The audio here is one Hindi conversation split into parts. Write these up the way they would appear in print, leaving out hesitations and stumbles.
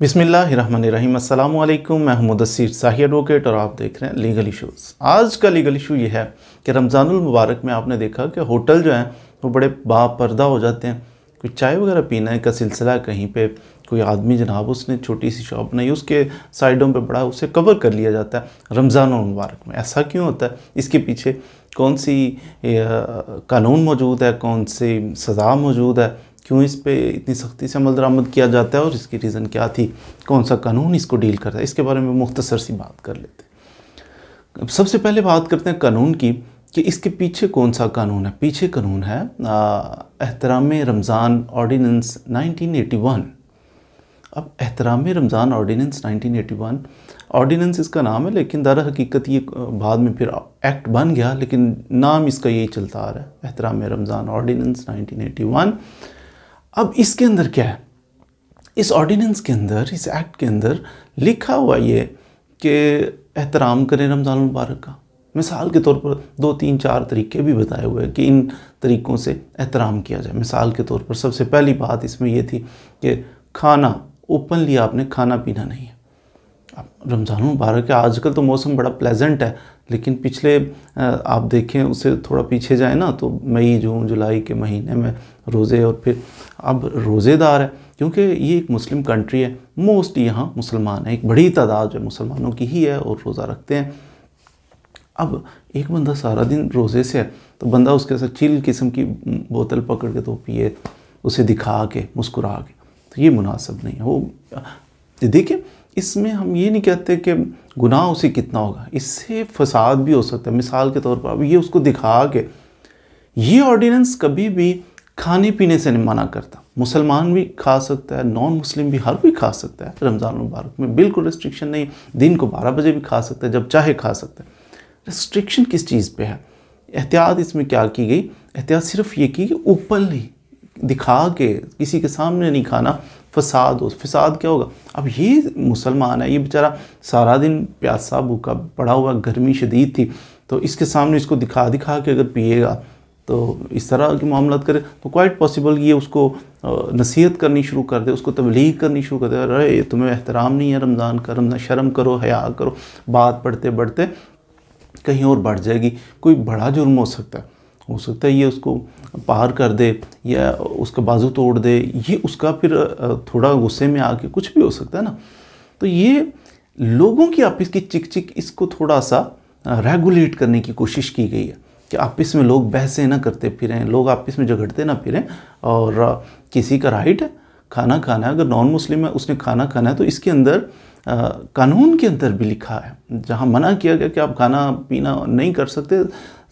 बिस्मिल्लाहिर्रहमानिर्रहीम। अस्सलाम वालेकुम। मैं हूं मुदस्सिर शाही एडवोकेट और आप देख रहे हैं लीगल इशूज़। आज का लीगल इशू ये है कि रमज़ानुल मुबारक में आपने देखा कि होटल जो हैं वो बड़े बापर्दा हो जाते हैं। कोई चाय वगैरह पीने का सिलसिला है, कहीं पे कोई आदमी जनाब उसने छोटी सी शॉप बनाई, उसके साइडों पे बड़ा उसे कवर कर लिया जाता है रमज़ानुल मुबारक में। ऐसा क्यों होता है? इसके पीछे कौन सी कानून मौजूद है, कौन सी सज़ा मौजूद है, क्यों इस पे इतनी सख्ती से अमल दरामद किया जाता है और इसकी रीज़न क्या थी, कौन सा कानून इसको डील करता है, इसके बारे में मुख्तसर सी बात कर लेते हैं। सबसे पहले बात करते हैं कानून की कि इसके पीछे कौन सा कानून है। पीछे कानून है एहतराम रमज़ान ऑर्डिनेंस 1981। अब एहतराम रमज़ान ऑर्डिनेंस 1981 ऑर्डिनेंस इसका नाम है, लेकिन दर हकीकत ये बाद में फिर एक्ट बन गया, लेकिन नाम इसका यही चलता आ रहा है, एहतराम रमज़ान ऑर्डिनेंस 1981। अब इसके अंदर क्या है? इस ऑर्डिनेंस के अंदर, इस एक्ट के अंदर लिखा हुआ ये कि एहतराम करें रमज़ान मुबारक का। मिसाल के तौर पर 2, 3, 4 तरीके भी बताए हुए हैं कि इन तरीक़ों से एहतराम किया जाए। मिसाल के तौर पर सबसे पहली बात इसमें यह थी कि खाना ओपनली आपने खाना पीना नहीं है। अब रमज़ान मुबारक है, आजकल तो मौसम बड़ा प्लेजेंट है, लेकिन पिछले आप देखें उससे थोड़ा पीछे जाए ना तो मई, जून, जुलाई के महीने में रोज़े, और फिर अब रोज़ेदार है क्योंकि ये एक मुस्लिम कंट्री है, मोस्ट यहाँ मुसलमान है, एक बड़ी तादाद जो मुसलमानों की ही है और रोज़ा रखते हैं। अब एक बंदा सारा दिन रोज़े से है तो बंदा उसके साथ चिल किस्म की बोतल पकड़ के तो पिए, उसे दिखा के मुस्कुरा के, तो ये मुनासिब नहीं है। वो देखिए, इसमें हम ये नहीं कहते कि गुनाह उसे कितना होगा, इससे फसाद भी हो सकता है। मिसाल के तौर पर अब ये उसको दिखा के, ये ऑर्डिनेंस कभी भी खाने पीने से नहीं मना करता। मुसलमान भी खा सकता है, नॉन मुस्लिम भी, हर कोई खा सकता है। रमज़ान मुबारक में बिल्कुल रिस्ट्रिक्शन नहीं, दिन को 12 बजे भी खा सकता है, जब चाहे खा सकता है। रिस्ट्रिक्शन किस चीज़ पे है? एहतियात इसमें क्या की गई? एहतियात सिर्फ ये की कि ओपनली दिखा के किसी के सामने नहीं खाना, फसाद हो। फसाद क्या होगा? अब ये मुसलमान है, ये बेचारा सारा दिन प्यासा भूखा पड़ा हुआ, गर्मी शदीद थी, तो इसके सामने इसको दिखा दिखा के अगर पिएगा तो इस तरह के मामलात करे तो क्वाइट पॉसिबल ये उसको नसीहत करनी शुरू कर दे, उसको तबलीग करनी शुरू कर दे, अरे तुम्हें एहतराम नहीं है रमज़ान का, रमज़ान शर्म करो, हया करो। बात पढ़ते बढ़ते कहीं और बढ़ जाएगी, कोई बड़ा जुर्म हो सकता है ये उसको पार कर दे या उसका बाजू तोड़ दे, ये उसका फिर थोड़ा गुस्से में आके कुछ भी हो सकता है ना। तो ये लोगों की आपस की चिक चिक, इसको थोड़ा सा रेगुलेट करने की कोशिश की गई है कि आपस में लोग बहसें ना करते फिरें, लोग आपस में झगड़ते ना फिरें, और किसी का राइट है खाना खाना है। अगर नॉन मुस्लिम है उसने खाना खाना है तो इसके अंदर कानून के अंदर भी लिखा है, जहाँ मना किया गया कि आप खाना पीना नहीं कर सकते,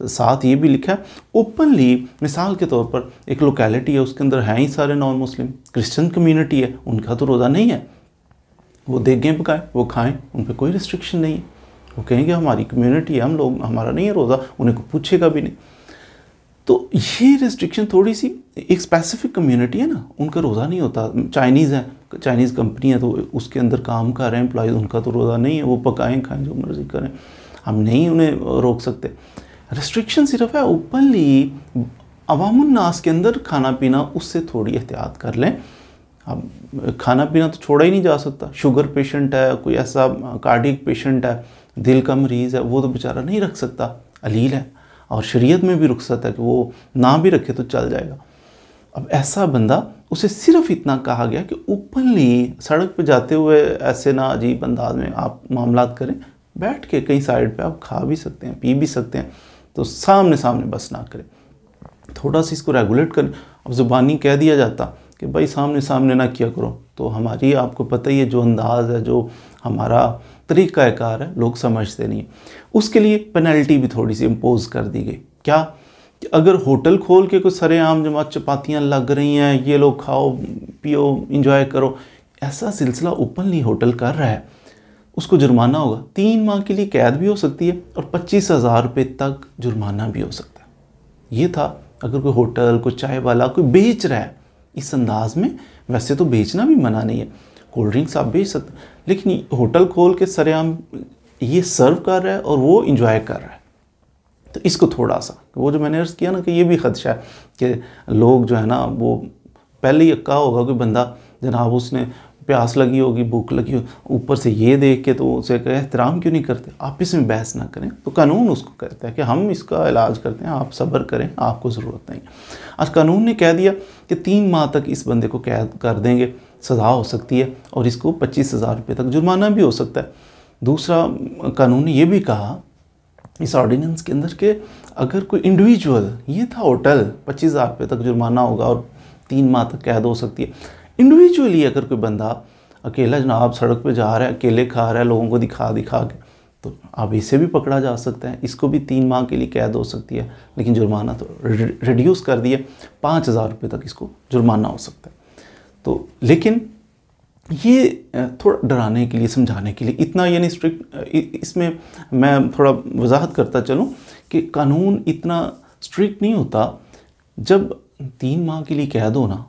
साथ ये भी लिखा है ओपनली। मिसाल के तौर पर एक लोकेलिटी है, उसके अंदर हैं ही सारे नॉन मुस्लिम, क्रिश्चियन कम्युनिटी है, उनका तो रोज़ा नहीं है, वो देखें पकाएं, वो खाएं, उन पर कोई रिस्ट्रिक्शन नहीं है। वो कहेंगे हमारी कम्युनिटी है, हम लोग, हमारा नहीं है रोज़ा, उन्हें कोई पूछेगा भी नहीं। तो ये रिस्ट्रिक्शन थोड़ी सी, एक स्पेसिफिक कम्युनिटी है ना, उनका रोज़ा नहीं होता। चाइनीज़ है, चाइनीज़ कंपनी है, तो उसके अंदर काम कर रहे हैं एम्प्लॉयज़, उनका तो रोज़ा नहीं है, वो पकाएं खाएं जो मर्ज़ी करें, हम नहीं उन्हें रोक सकते। रिस्ट्रिक्शन सिर्फ है ओपनली अवामुन नास के अंदर खाना पीना, उससे थोड़ी एहतियात कर लें। अब खाना पीना तो छोड़ा ही नहीं जा सकता। शुगर पेशेंट है, कोई ऐसा कार्डियक पेशेंट है, दिल का मरीज़ है, वो तो बेचारा नहीं रख सकता, अलील है, और शरीयत में भी रुख्सत है कि वो ना भी रखे तो चल जाएगा। अब ऐसा बंदा, उसे सिर्फ इतना कहा गया कि ओपनली सड़क पे जाते हुए ऐसे ना अजीब अंदाज में आप मामलात करें, बैठ के कहीं साइड पे आप खा भी सकते हैं, पी भी सकते हैं, तो सामने सामने बस ना करें। थोड़ा सा इसको रेगुलेट करें। अब ज़ुबानी कह दिया जाता कि भाई सामने सामने ना किया करो, तो हमारी, आपको पता ही है, जो अंदाज़ है, जो हमारा तरीक़ाकार है, लोग समझते नहीं। उसके लिए पेनल्टी भी थोड़ी सी इम्पोज कर दी गई। क्या? अगर होटल खोल के कोई सरेआम जमात चपातियाँ लग रही हैं, ये लोग खाओ पियो इंजॉय करो, ऐसा सिलसिला ओपनली होटल कर रहा है, उसको जुर्माना होगा। 3 माह के लिए कैद भी हो सकती है और 25,000 रुपये तक जुर्माना भी हो सकता है। ये था अगर कोई होटल, कोई चाय वाला कोई बेच रहा है इस अंदाज में। वैसे तो बेचना भी मना नहीं है, कोल्ड ड्रिंक्स आप बेच सकते, लेकिन होटल खोल के सरेआम ये सर्व कर रहा है और वो इंजॉय कर रहा है, तो इसको थोड़ा सा, वो जो मैंने अर्ज़ किया ना कि ये भी ख़दशा है कि लोग जो है ना, वो पहले ही कहा होगा कोई बंदा जनाब उसने प्यास लगी होगी, भूख लगी हो, ऊपर से ये देख के तो उसे कहे एहतराम क्यों नहीं करते, आपस में बहस ना करें। तो कानून उसको कहता है कि हम इसका इलाज करते हैं, आप सब्र करें, आपको ज़रूरत नहीं। आज कानून ने कह दिया कि 3 माह तक इस बंदे को कैद कर देंगे, सज़ा हो सकती है और इसको 25,000 रुपये तक जुर्माना भी हो सकता है। दूसरा कानून ने ये भी कहा इस ऑर्डिनेंस के अंदर कि अगर कोई इंडिविजुअल, ये था होटल, 25,000 रुपये तक जुर्माना होगा और 3 माह तक कैद हो सकती है। इंडिविजुअली अगर कोई बंदा अकेला जनाब सड़क पे जा रहा है, अकेले खा रहा है, लोगों को दिखा दिखा के, तो अब इसे भी पकड़ा जा सकता है, इसको भी 3 माह के लिए कैद हो सकती है। लेकिन जुर्माना तो रिड्यूस कर दिए, 5,000 रुपये तक इसको जुर्माना हो सकता है। तो लेकिन ये थोड़ा डराने के लिए, समझाने के लिए, इतना यानी स्ट्रिक्ट, इसमें मैं थोड़ा वजाहत करता चलूँ कि कानून इतना स्ट्रिक्ट नहीं होता। जब 3 माह के लिए कैद हो ना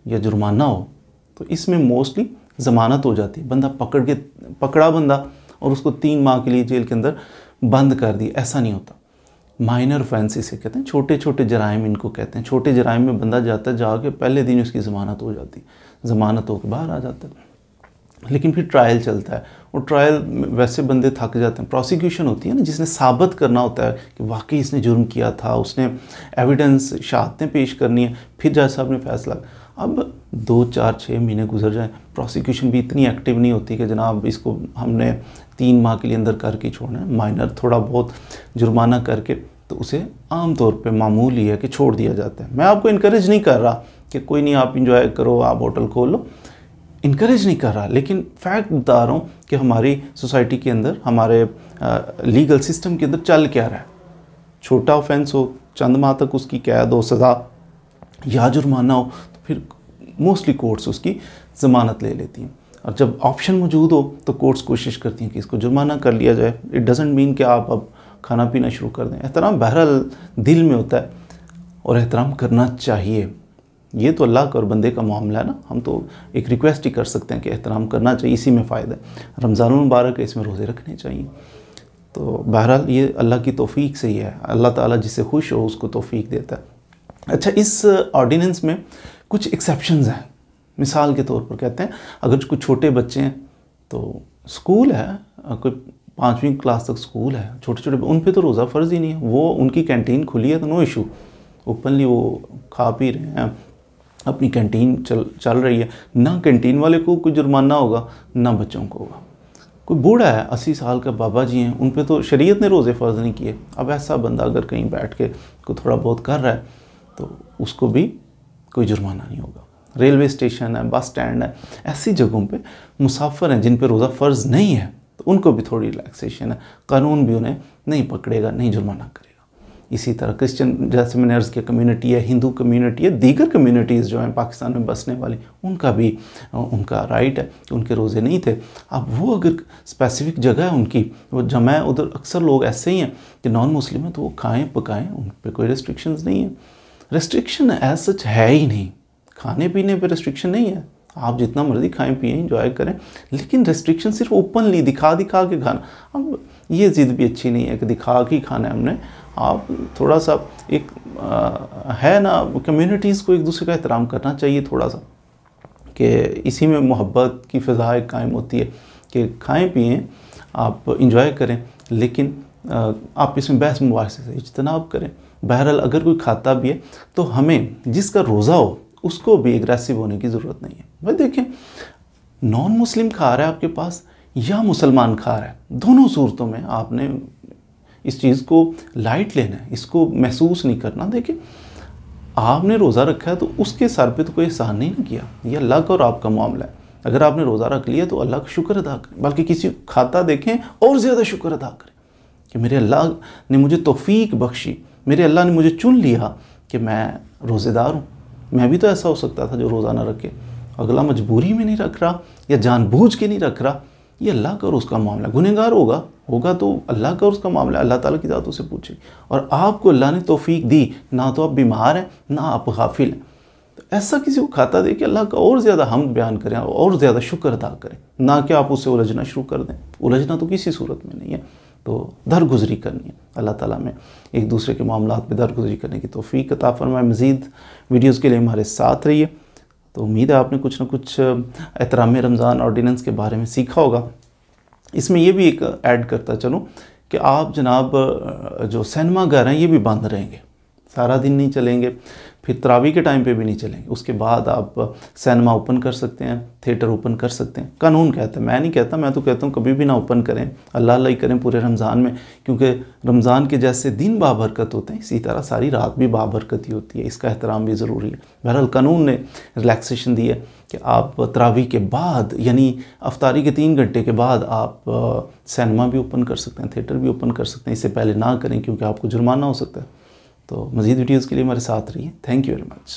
या जुर्माना हो तो इसमें मोस्टली ज़मानत हो जाती है, बंदा पकड़ा बंदा और उसको 3 माह के लिए जेल के अंदर बंद कर दिया, ऐसा नहीं होता। माइनर ऑफेंस इसे कहते हैं, छोटे छोटे जराइम इनको कहते हैं। छोटे जराइम में बंदा जाता है, जाके पहले दिन उसकी ज़मानत हो जाती है, ज़मानत होकर बाहर आ जाता है। लेकिन फिर ट्रायल चलता है और ट्रायल में वैसे बंदे थक जाते हैं। प्रोसिक्यूशन होती है ना, जिसने साबित करना होता है कि वाकई इसने जुर्म किया था, उसने एविडेंस, शहादतें पेश करनी है, फिर जज साहब ने फैसला। अब 2, 4, 6 महीने गुजर जाए, प्रोसिक्यूशन भी इतनी एक्टिव नहीं होती कि जनाब इसको हमने 3 माह के लिए अंदर करके छोड़ना है। माइनर थोड़ा बहुत जुर्माना करके तो उसे आम तौर पे मामूल ही है कि छोड़ दिया जाता है। मैं आपको इनकरेज नहीं कर रहा कि कोई नहीं, आप इंजॉय करो, आप होटल खोल लो, इनकरेज नहीं कर रहा, लेकिन फैक्ट बता रहा हूँ कि हमारी सोसाइटी के अंदर, हमारे लीगल सिस्टम के अंदर चल क्या रहा है। छोटा ऑफेंस हो, चंद माह तक उसकी कैद हो, सज़ा या जुर्माना हो, तो फिर मोस्टली कोर्ट्स उसकी ज़मानत ले लेती हैं। और जब ऑप्शन मौजूद हो तो कोर्ट्स कोशिश करती हैं कि इसको जुर्माना कर लिया जाए। इट डजेंट मीन कि आप अब खाना पीना शुरू कर दें। एहतराम बहरहाल दिल में होता है और एहतराम करना चाहिए। ये तो अल्लाह का और बंदे का मामला है ना, हम तो एक रिक्वेस्ट ही कर सकते हैं कि एहतराम करना चाहिए, इसी में फ़ायदा है। रमज़ानुल मुबारक है, इसमें रोज़े रखने चाहिए। तो बहरहाल ये अल्लाह की तौफीक से ही है, अल्लाह ताला जिससे खुश हो उसको तौफीक देता है। अच्छा, इस ऑर्डिनेंस में कुछ एक्सेप्शंस हैं। मिसाल के तौर पर कहते हैं, अगर कुछ छोटे बच्चे हैं तो स्कूल है, कोई 5वीं क्लास तक स्कूल है, छोटे छोटे, उन पे तो रोज़ा फ़र्ज़ ही नहीं है। वो उनकी कैंटीन खुली है तो नो इशू, ओपनली वो खा पी रहे हैं, अपनी कैंटीन चल रही है। ना कैंटीन वाले को कोई जुर्माना होगा, ना बच्चों को होगा। कोई बूढ़ा है, 80 साल का बाबा जी हैं, उन पे तो शरीयत ने रोज़े फ़र्ज़ नहीं किए। अब ऐसा बंदा अगर कहीं बैठ के को थोड़ा बहुत कर रहा है तो उसको भी कोई जुर्माना नहीं होगा। रेलवे स्टेशन है, बस स्टैंड है, ऐसी जगहों पे मुसाफिर हैं जिन पे रोज़ा फ़र्ज़ नहीं है, तो उनको भी थोड़ी रिलैक्सेशन है, कानून भी उन्हें नहीं पकड़ेगा, नहीं जुर्माना करेगा। इसी तरह क्रिश्चियन, जैसे मैंने अर्ज़ किया, कम्युनिटी है, हिंदू कम्युनिटी है, दीगर कम्युनिटीज़ जो हैं पाकिस्तान में बसने वाली, उनका भी उनका राइट है कि उनके रोज़े नहीं थे। अब वो अगर स्पेसिफिक जगह है उनकी, वो जमा है, उधर अक्सर लोग ऐसे ही हैं कि नॉन मुस्लिम हैं, तो वो खाएँ पकाएँ, उन पर कोई रिस्ट्रिक्शंस नहीं है। रिस्ट्रिक्शन एज सच है ही नहीं, खाने पीने पे रिस्ट्रिक्शन नहीं है, आप जितना मर्ज़ी खाएं पिएं, इंजॉय करें। लेकिन रिस्ट्रिक्शन सिर्फ ओपनली दिखा के खाना, अब ये ज़िद भी अच्छी नहीं है कि दिखा के खाना है हमने। आप थोड़ा सा एक है ना, कम्युनिटीज़ को एक दूसरे का एहतराम करना चाहिए थोड़ा सा, कि इसी में मोहब्बत की फ़िज़ा कायम होती है कि खाएं पिएं, आप इंजॉय करें, लेकिन आप इसमें बहस मुबाहिसे से इज्तनाब करें। बहरहाल अगर कोई खाता भी है तो हमें, जिसका रोज़ा हो उसको भी एग्रेसिव होने की ज़रूरत नहीं है। भाई देखें, नॉन मुस्लिम खा रहा है आपके पास या मुसलमान खा रहा है, दोनों सूरतों में आपने इस चीज़ को लाइट लेना है, इसको महसूस नहीं करना। देखिए, आपने रोज़ा रखा है तो उसके सर पे तो कोई एहसान नहीं ना किया, ये अल्लाह का और आपका मामला है। अगर आपने रोज़ा रख लिया तो अल्लाह का शुक्र अदा करें, बल्कि किसी खाता देखें और ज़्यादा शुक्र अदा करें कि मेरे अल्लाह ने मुझे तौफीक बख्शी, मेरे अल्लाह ने मुझे चुन लिया कि मैं रोज़ेदार हूँ। मैं भी तो ऐसा हो सकता था जो रोज़ा ना रखे, अगला मजबूरी में नहीं रख रहा या जानबूझ के नहीं रख रहा, ये अल्लाह का और उसका मामला। गुनहगार होगा तो अल्लाह का और उसका मामला, अल्लाह ताला की ज़ात से पूछे। और आपको अल्लाह ने तौफीक दी, ना तो आप बीमार हैं ना आप गाफिल हैं, तो ऐसा किसी को खाता दे कि अल्लाह का और ज़्यादा हम बयान करें और ज़्यादा शुक्र अदा करें, ना कि आप उससे उलझना शुरू कर दें। उलझना तो किसी सूरत में नहीं है, तो दरगुजरी करनी है। अल्लाह ताला में एक दूसरे के मामलात में दरगुजरी करने की तौफीक अता फरमाए। मज़ीद वीडियोज़ के लिए हमारे साथ रहिए। तो उम्मीद है आपने कुछ ना कुछ एहतराम रमज़ान ऑर्डिनेंस के बारे में सीखा होगा। इसमें ये भी एक ऐड करता चलूँ कि आप जनाब जो सिनेमा घर हैं ये भी बंद रहेंगे, सारा दिन नहीं चलेंगे, फिर तरावी के टाइम पे भी नहीं चलेंगे। उसके बाद आप सिनेमा ओपन कर सकते हैं, थिएटर ओपन कर सकते हैं। कानून कहता है, मैं नहीं कहता, मैं तो कहता हूँ कभी भी ना ओपन करें, अल्लाह अल्लाह ही करें पूरे रमज़ान में, क्योंकि रमज़ान के जैसे दिन बाबरकत होते हैं इसी तरह सारी रात भी बाबरकत ही होती है, इसका एहतराम भी ज़रूरी है। बहरहाल कानून ने रिलैक्सेशन दी है कि आप तरावी के बाद यानी अफ्तारी के 3 घंटे के बाद आप सिनेमा भी ओपन कर सकते हैं, थिएटर भी ओपन कर सकते हैं। इससे पहले ना करें क्योंकि आपको जुर्माना हो सकता है। तो मज़ीद वीडियोज़ के लिए हमारे साथ रहिए। Thank you very much.